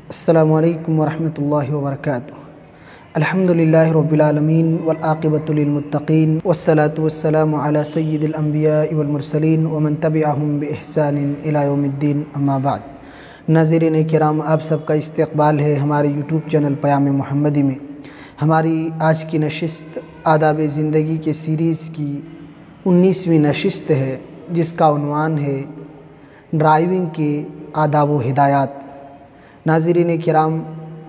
السلام علیکم ورحمۃ اللہ وبرکاتہ۔ الحمدللہ رب العالمین والعاقبۃ للمتقین والصلاة والسلام علی سید الانبیاء والمرسلین ومن تبعہم بإحسان الی یوم الدین، اما بعد۔ ناظرین کرام، آپ سب کا استقبال ہے ہمارے یوٹیوب چینل پیام محمدی میں۔ ہماری آج کی نشست آداب زندگی کے سیریز کی 19ویں نشست ہے، جس کا عنوان ہے ڈرائیونگ کے آداب و ہدایات۔ ناظرین کرام،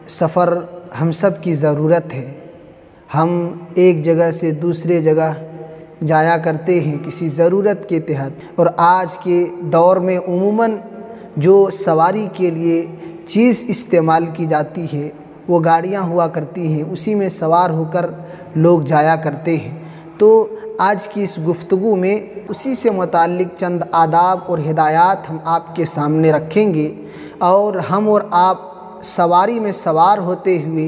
سفر ہم سب کی ضرورت ہے۔ ہم ایک جگہ سے دوسرے جگہ جایا کرتے ہیں کسی ضرورت کے تحت، اور آج کے دور میں عموماً جو سواری کے لیے چیز استعمال کی جاتی ہے وہ گاڑیاں ہوا کرتی ہیں، اسی میں سوار ہو کر لوگ جایا کرتے ہیں۔ تو آج کی اس گفتگو میں اسی سے متعلق چند آداب اور ہدایات ہم آپ کے سامنے رکھیں گے، اور ہم اور آپ سواری میں سوار ہوتے ہوئے،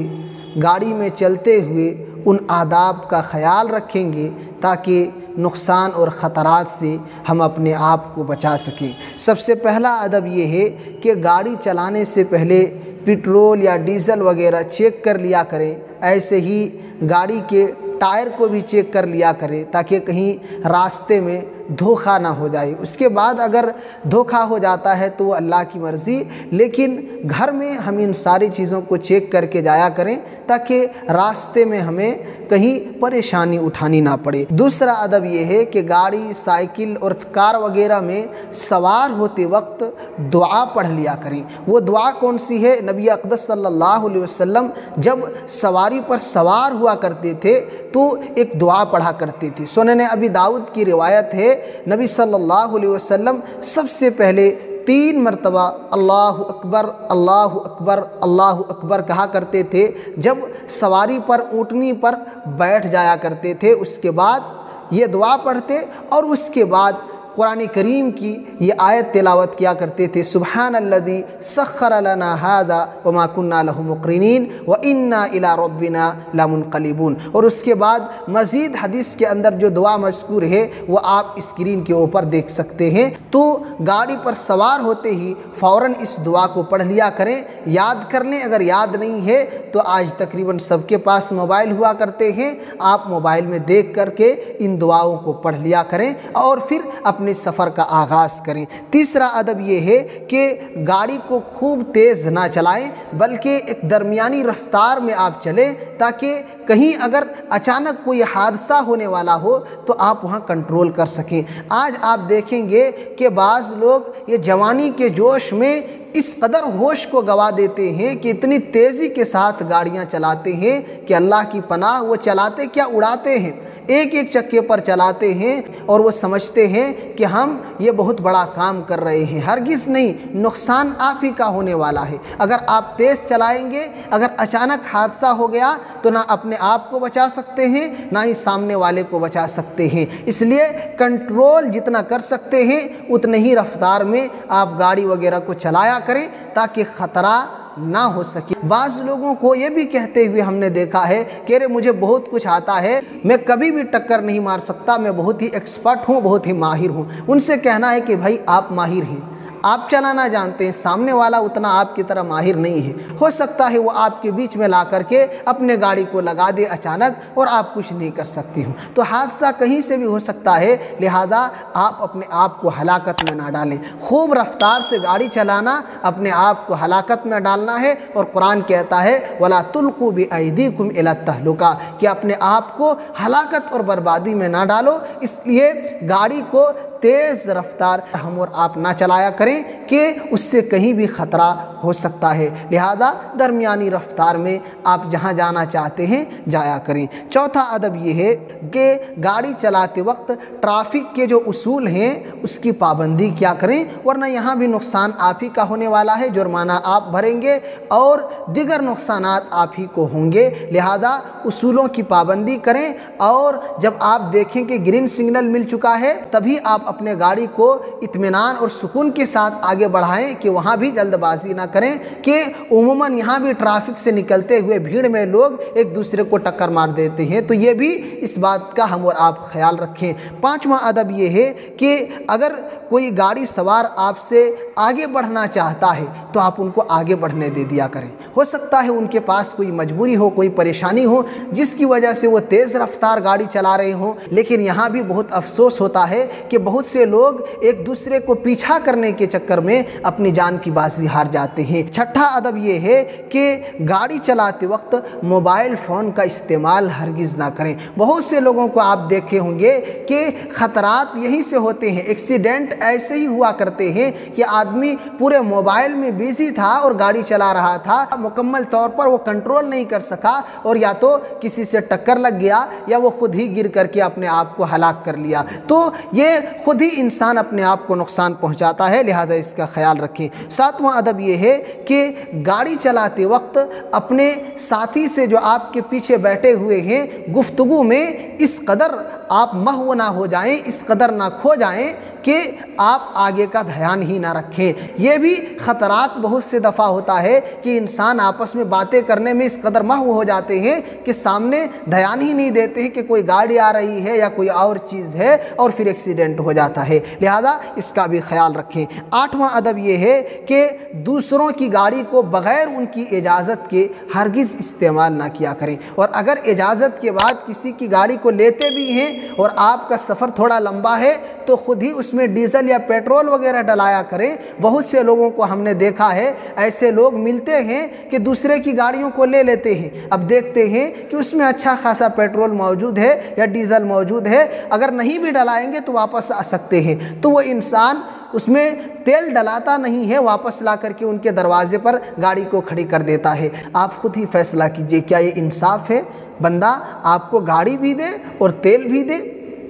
گاڑی میں چلتے ہوئے ان آداب کا خیال رکھیں گے تاکہ نقصان اور خطرات سے ہم اپنے آپ کو بچا سکیں۔ سب سے پہلا ادب یہ ہے کہ گاڑی چلانے سے پہلے پٹرول یا ڈیزل وغیرہ چیک کر لیا کریں۔ ایسے ہی گاڑی کے ٹائر کو بھی چیک کر لیا کریں تاکہ کہیں راستے میں دھوکہ نہ ہو جائے۔ اس کے بعد اگر دھوکہ ہو جاتا ہے تو وہ اللہ کی مرضی، لیکن گھر میں ہم ان ساری چیزوں کو چیک کر کے جایا کریں تاکہ راستے میں ہمیں کہیں پریشانی اٹھانی نہ پڑے۔ دوسرا ادب یہ ہے کہ گاڑی، سائیکل اور کار وغیرہ میں سوار ہوتے وقت دعا پڑھ لیا کریں۔ وہ دعا کون سی ہے؟ نبی اقدس صلی اللہ علیہ وسلم جب سواری پر سوار ہوا کرتے تھے تو ایک دعا پڑھا کرتے تھے۔ سنن ابی داؤد کی روایت ہے، نبی صلی اللہ علیہ وسلم سب سے پہلے 3 مرتبہ اللہ اکبر اللہ اکبر اللہ اکبر کہا کرتے تھے جب سواری پر، اونٹنی پر بیٹھ جایا کرتے تھے۔ اس کے بعد یہ دعا پڑھتے اور اس کے بعد قرآن کریم کی یہ آیت تلاوت کیا کرتے تھے، سبحان الذی سخر لنا ھذا وما كنا له مقرنین وانا الی ربنا لمنقلبون۔ اور اس کے بعد مزید حدیث کے اندر جو دعا مذکور ہے وہ آپ اسکرین کے اوپر دیکھ سکتے ہیں۔ تو گاڑی پر سوار ہوتے ہی فوراً اس دعا کو پڑھ لیا کریں، یاد کر لیں۔ اگر یاد نہیں ہے تو آج تقریباً سب کے پاس موبائل ہوا کرتے ہیں، آپ موبائل میں دیکھ کر کے ان دعاؤں کو پڑھ لیا کریں اور پھر اپنے سفر کا آغاز کریں۔ تیسرا ادب یہ ہے کہ گاڑی کو خوب تیز نہ چلائیں بلکہ ایک درمیانی رفتار میں آپ چلیں تاکہ کہیں اگر اچانک کوئی حادثہ ہونے والا ہو تو آپ وہاں کنٹرول کر سکیں۔ آج آپ دیکھیں گے کہ بعض لوگ یہ جوانی کے جوش میں اس قدر ہوش کو گوا دیتے ہیں کہ اتنی تیزی کے ساتھ گاڑیاں چلاتے ہیں کہ اللہ کی پناہ، وہ چلاتے کیا، اڑاتے ہیں، ایک ایک چکے پر چلاتے ہیں اور وہ سمجھتے ہیں کہ ہم یہ بہت بڑا کام کر رہے ہیں۔ ہرگز نہیں، نقصان آپ ہی کا ہونے والا ہے۔ اگر آپ تیز چلائیں گے، اگر اچانک حادثہ ہو گیا تو نہ اپنے آپ کو بچا سکتے ہیں نہ ہی سامنے والے کو بچا سکتے ہیں۔ اس لیے کنٹرول جتنا کر سکتے ہیں اتنے ہی رفتار میں آپ گاڑی وغیرہ کو چلایا کریں تاکہ خطرہ نہ ہو سکے۔ بعض لوگوں کو یہ بھی کہتے ہوئے ہم نے دیکھا ہے کہ ارے مجھے بہت کچھ آتا ہے، میں کبھی بھی ٹکر نہیں مار سکتا، میں بہت ہی ایکسپرٹ ہوں، بہت ہی ماہر ہوں۔ ان سے کہنا ہے کہ بھائی آپ ماہر ہیں، آپ چلانا جانتے ہیں، سامنے والا اتنا آپ کی طرح ماہر نہیں ہے۔ ہو سکتا ہے وہ آپ کے بیچ میں لا کر کے اپنے گاڑی کو لگا دے اچانک اور آپ کچھ نہیں کر سکتی ہوں، تو حادثہ کہیں سے بھی ہو سکتا ہے۔ لہذا آپ اپنے آپ کو ہلاکت میں نہ ڈالیں۔ خوب رفتار سے گاڑی چلانا اپنے آپ کو ہلاکت میں ڈالنا ہے، اور قرآن کہتا ہے وَلَا تُلْقُوا بِأَيْدِيكُمْ إِلَى التَّهْلُكَةِ، کہ اپنے آپ کو ہلاکت اور بربادی میں نہ ڈالو۔ اس لیے گاڑی کو تیز رفتار ہم اور آپ نہ چلایا کریں کہ اس سے کہیں بھی خطرہ ہو سکتا ہے۔ لہذا درمیانی رفتار میں آپ جہاں جانا چاہتے ہیں جایا کریں۔ چوتھا ادب یہ ہے کہ گاڑی چلاتے وقت ٹریفک کے جو اصول ہیں اس کی پابندی کیا کریں، ورنہ یہاں بھی نقصان آپ ہی کا ہونے والا ہے، جرمانہ آپ بھریں گے اور دیگر نقصانات آپ ہی کو ہوں گے۔ لہذا اصولوں کی پابندی کریں، اور جب آپ دیکھیں کہ گرین سگنل مل چکا ہے تبھی آپ اپنے گاڑی کو اطمینان اور سکون کے ساتھ آگے بڑھائیں کہ وہاں بھی جلد بازی نہ کریں کہ عموماً یہاں بھی ٹریفک سے نکلتے ہوئے بھیڑ میں لوگ ایک دوسرے کو ٹکر مار دیتے ہیں، تو یہ بھی اس بات کا ہم اور آپ خیال رکھیں۔ پانچواں ادب یہ ہے کہ اگر کوئی گاڑی سوار آپ سے آگے بڑھنا چاہتا ہے تو آپ ان کو آگے بڑھنے دے دیا کریں۔ ہو سکتا ہے ان کے پاس کوئی مجبوری ہو، کوئی پریشانی ہو جس کی وجہ سے وہ تیز رفتار گاڑی چلا رہے ہوں، لیکن یہاں بھی بہت افسوس ہوتا ہے کہ بہت سے لوگ ایک دوسرے کو پیچھا کرنے کے چکر میں اپنی جان کی بازی ہار جاتے ہیں۔ چھٹا ادب یہ ہے کہ گاڑی چلاتے وقت موبائل فون کا استعمال ہرگز نہ کریں۔ بہت سے لوگوں کو آپ دیکھے ہوں گے کہ خطرات یہیں سے ہوتے ہیں، ایکسیڈنٹ ایسے ہی ہوا کرتے ہیں کہ آدمی پورے موبائل میں بیزی تھا اور گاڑی چلا رہا تھا، مکمل طور پر وہ کنٹرول نہیں کر سکا اور یا تو کسی سے ٹکر لگ گیا یا وہ خود ہی گر کر کے اپنے آپ کو ہلاک کر لیا۔ تو یہ خود ہی انسان اپنے آپ کو نقصان پہنچاتا ہے، لہٰذا اس کا خیال رکھیں۔ ساتواں ادب یہ ہے کہ گاڑی چلاتے وقت اپنے ساتھی سے جو آپ کے پیچھے بیٹھے ہوئے ہیں گفتگو میں اس قدر آپ محو نہ ہو جائیں، اس قدر نہ کھو جائیں کہ آپ آگے کا دھیان ہی نہ رکھیں۔ یہ بھی خطرات بہت سے دفعہ ہوتا ہے کہ انسان آپس میں باتیں کرنے میں اس قدر محو ہو جاتے ہیں کہ سامنے دھیان ہی نہیں دیتے ہیں کہ کوئی گاڑی آ رہی ہے یا کوئی اور چیز ہے اور پھر ایکسیڈنٹ ہو جاتا ہے، لہذا اس کا بھی خیال رکھیں۔ آٹھواں ادب یہ ہے کہ دوسروں کی گاڑی کو بغیر ان کی اجازت کے ہرگز استعمال نہ کیا کریں، اور اگر اجازت کے بعد کسی کی گاڑی کو لیتے بھی ہیں اور آپ کا سفر تھوڑا لمبا ہے تو خود ہی اس میں ڈیزل یا پیٹرول وغیرہ ڈلایا کریں۔ بہت سے لوگوں کو ہم نے دیکھا ہے، ایسے لوگ ملتے ہیں کہ دوسرے کی گاڑیوں کو لے لیتے ہیں، اب دیکھتے ہیں کہ اس میں اچھا خاصا پیٹرول موجود ہے یا ڈیزل موجود ہے، اگر نہیں بھی ڈلائیں گے تو واپس آ سکتے ہیں، تو وہ انسان اس میں تیل ڈلاتا نہیں ہے، واپس لا کر کے ان کے دروازے پر گاڑی کو کھڑی کر دیتا ہے۔ آپ خود ہی فیصلہ کیجئے، کیا یہ انصاف ہے؟ بندہ آپ کو گاڑی بھی دے اور تیل بھی دے،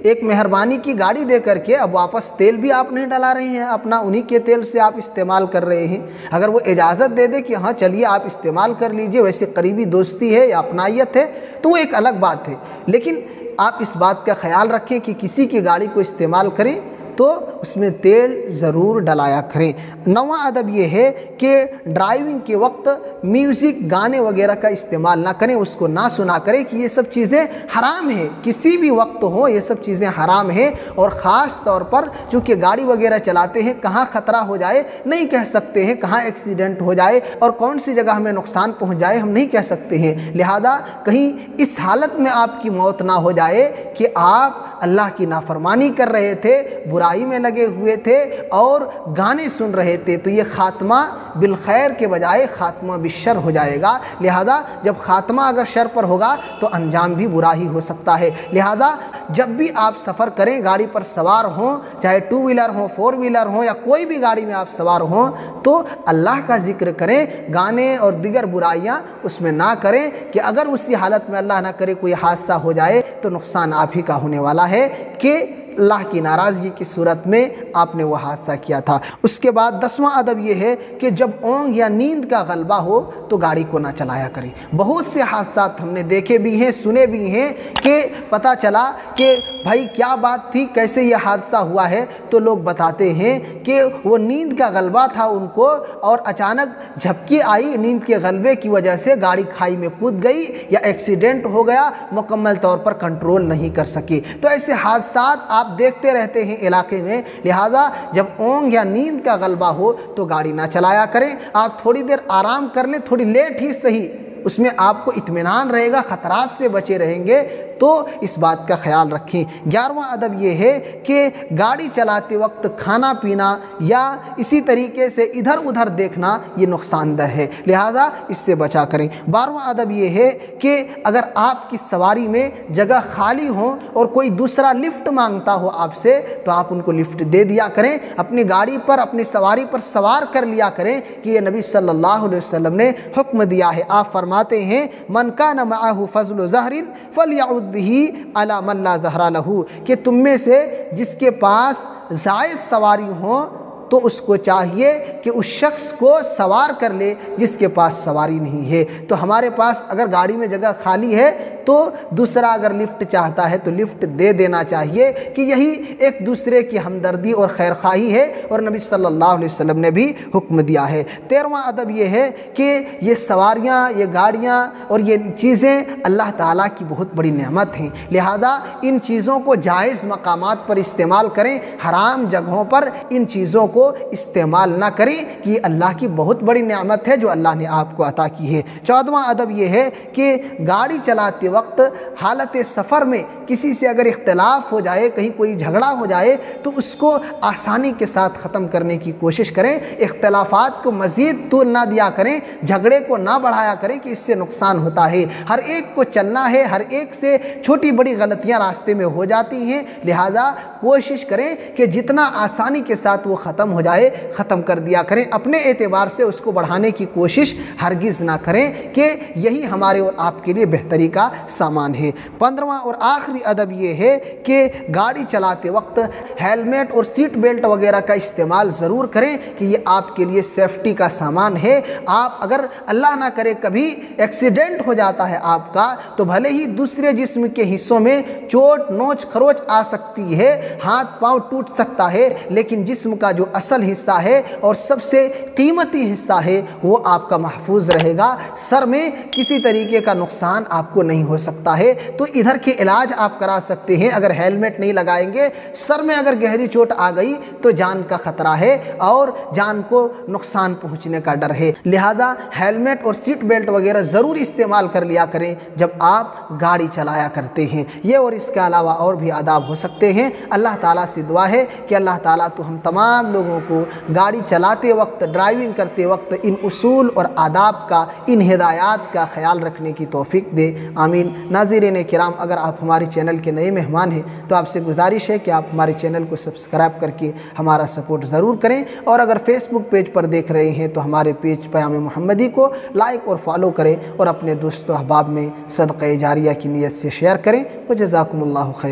ایک مہربانی کی گاڑی دے کر کے اب واپس تیل بھی آپ نہیں ڈلا رہے ہیں، اپنا انہی کے تیل سے آپ استعمال کر رہے ہیں۔ اگر وہ اجازت دے دے کہ ہاں چلیے آپ استعمال کر لیجئے، ویسے قریبی دوستی ہے یا اپنائیت ہے تو وہ ایک الگ بات ہے، لیکن آپ اس بات کا خیال رکھیں کہ کسی کی گاڑی کو استعمال کریں تو اس میں تیل ضرور ڈلایا کریں۔ نواں ادب یہ ہے کہ ڈرائیونگ کے وقت میوزک، گانے وغیرہ کا استعمال نہ کریں، اس کو نہ سنا کریں کہ یہ سب چیزیں حرام ہیں، کسی بھی وقت ہو یہ سب چیزیں حرام ہیں، اور خاص طور پر چونکہ گاڑی وغیرہ چلاتے ہیں کہاں خطرہ ہو جائے نہیں کہہ سکتے ہیں، کہاں ایکسیڈنٹ ہو جائے اور کون سی جگہ ہمیں نقصان پہنچ جائے ہم نہیں کہہ سکتے ہیں، لہذا کہیں اس حالت میں آپ کی موت نہ ہو جائے کہ آپ اللہ کی نافرمانی کر رہے تھے، برائی میں لگے ہوئے تھے اور گانے سن رہے تھے، تو یہ خاتمہ بالخیر کے بجائے خاتمہ بالشر ہو جائے گا، لہذا جب خاتمہ اگر شر پر ہوگا تو انجام بھی برا ہی ہو سکتا ہے۔ لہذا جب بھی آپ سفر کریں، گاڑی پر سوار ہوں، چاہے 2 ویلر ہوں، 4 ویلر ہوں یا کوئی بھی گاڑی میں آپ سوار ہوں، تو اللہ کا ذکر کریں، گانے اور دیگر برائیاں اس میں نہ کریں کہ اگر اسی حالت میں اللہ نہ کرے کوئی حادثہ ہو جائے تو نقصان آپ ہی کا ہونے والا ہے کہ اللہ کی ناراضگی کی صورت میں آپ نے وہ حادثہ کیا تھا۔ اس کے بعد 10واں ادب یہ ہے کہ جب اونگ یا نیند کا غلبہ ہو تو گاڑی کو نہ چلایا کریں۔ بہت سے حادثات ہم نے دیکھے بھی ہیں، سنے بھی ہیں کہ پتہ چلا کہ بھائی کیا بات تھی، کیسے یہ حادثہ ہوا ہے، تو لوگ بتاتے ہیں کہ وہ نیند کا غلبہ تھا ان کو اور اچانک جھپکی آئی، نیند کے غلبے کی وجہ سے گاڑی کھائی میں کود گئی یا ایکسیڈنٹ ہو گیا، مکمل طور پر کنٹرول نہیں کر سکی۔ تو ایسے حادثات آپ دیکھتے رہتے ہیں علاقے میں، لہٰذا جب اونگ یا نیند کا غلبہ ہو تو گاڑی نہ چلایا کریں، آپ تھوڑی دیر آرام کر لیں، تھوڑی لیٹ ہی صحیح، اس میں آپ کو اطمینان رہے گا، خطرات سے بچے رہیں گے، تو اس بات کا خیال رکھیں۔ 11واں ادب یہ ہے کہ گاڑی چلاتے وقت کھانا پینا یا اسی طریقے سے ادھر ادھر دیکھنا یہ نقصان دہ ہے، لہذا اس سے بچا کریں۔ 12واں ادب یہ ہے کہ اگر آپ کی سواری میں جگہ خالی ہوں اور کوئی دوسرا لفٹ مانگتا ہو آپ سے تو آپ ان کو لفٹ دے دیا کریں، اپنی گاڑی پر، اپنی سواری پر سوار کر لیا کریں کہ یہ نبی صلی اللہ علیہ وسلم نے حکم دیا ہے۔ آپ فرماتے ہیں من کان معہ فضل ظہر فلیعد بھی علی من لا ظہر لہ، کہ تم میں سے جس کے پاس زائد سواری ہوں تو اس کو چاہیے کہ اس شخص کو سوار کر لے جس کے پاس سواری نہیں ہے۔ تو ہمارے پاس اگر گاڑی میں جگہ خالی ہے تو دوسرا اگر لفٹ چاہتا ہے تو لفٹ دے دینا چاہیے، کہ یہی ایک دوسرے کی ہمدردی اور خیرخواہی ہے، اور نبی صلی اللہ علیہ وسلم نے بھی حکم دیا ہے۔ 13واں ادب یہ ہے کہ یہ سواریاں، یہ گاڑیاں اور یہ چیزیں اللہ تعالیٰ کی بہت بڑی نعمت ہیں، لہذا ان چیزوں کو جائز مقامات پر استعمال کریں، حرام جگہوں پر ان چیزوں کو استعمال نہ کریں، کہ یہ اللہ کی بہت بڑی نعمت ہے جو اللہ نے آپ کو عطا کی ہے۔ 14واں ادب یہ ہے کہ گاڑی چلاتے وقت حالت سفر میں کسی سے اگر اختلاف ہو جائے، کہیں کوئی جھگڑا ہو جائے تو اس کو آسانی کے ساتھ ختم کرنے کی کوشش کریں، اختلافات کو مزید طول نہ دیا کریں، جھگڑے کو نہ بڑھایا کریں کہ اس سے نقصان ہوتا ہے۔ ہر ایک کو چلنا ہے، ہر ایک سے چھوٹی بڑی غلطیاں راستے میں ہو جاتی ہیں، لہٰذا کوشش کریں کہ جتنا آسانی کے ساتھ وہ ختم ہو جائے ختم کر دیا کریں، اپنے اعتبار سے اس کو بڑھانے کی کوشش ہرگز نہ کریں، کہ یہی ہمارے اور آپ کے لیے بہتری کا سامان ہے۔ 15واں اور آخری ادب یہ ہے کہ گاڑی چلاتے وقت ہیلمٹ اور سیٹ بیلٹ وغیرہ کا استعمال ضرور کریں، کہ یہ آپ کے لیے سیفٹی کا سامان ہے۔ آپ اگر اللہ نہ کرے کبھی ایکسیڈنٹ ہو جاتا ہے آپ کا، تو بھلے ہی دوسرے جسم کے حصوں میں چوٹ نوچ خروچ آ سکتی ہے، ہاتھ پاؤں ٹوٹ سکتا ہے، لیکن جسم کا جو اصل حصہ ہے اور سب سے قیمتی حصہ ہے وہ آپ کا محفوظ رہے گا، سر میں کسی طریقے کا نقصان آپ کو نہیں ہو سکتا ہے۔ تو ادھر کے علاج آپ کرا سکتے ہیں، اگر ہیلمٹ نہیں لگائیں گے، سر میں اگر گہری چوٹ آ گئی تو جان کا خطرہ ہے اور جان کو نقصان پہنچنے کا ڈر ہے، لہذا ہیلمٹ اور سیٹ بیلٹ وغیرہ ضرور استعمال کر لیا کریں جب آپ گاڑی چلایا کرتے ہیں۔ یہ اور اس کے علاوہ اور بھی آداب ہو سکتے ہیں۔ اللہ تعالیٰ سے دعا ہے کہ اللہ تعالیٰ تو ہم تمام لوگوں کو گاڑی چلاتے وقت، ڈرائیونگ کرتے وقت ان اصول اور آداب کا، ان ہدایات کا خیال رکھنے کی توفیق دے، آمین۔ ناظرین کرام، اگر آپ ہمارے چینل کے نئے مہمان ہیں تو آپ سے گزارش ہے کہ آپ ہمارے چینل کو سبسکرائب کر کے ہمارا سپورٹ ضرور کریں، اور اگر فیس بک پیج پر دیکھ رہے ہیں تو ہمارے پیج پیام محمدی کو لائک اور فالو کریں، اور اپنے دوست و احباب میں صدقہ جاریہ کی نیت سے شیئر کریں۔ وجزاکم اللہ خیر۔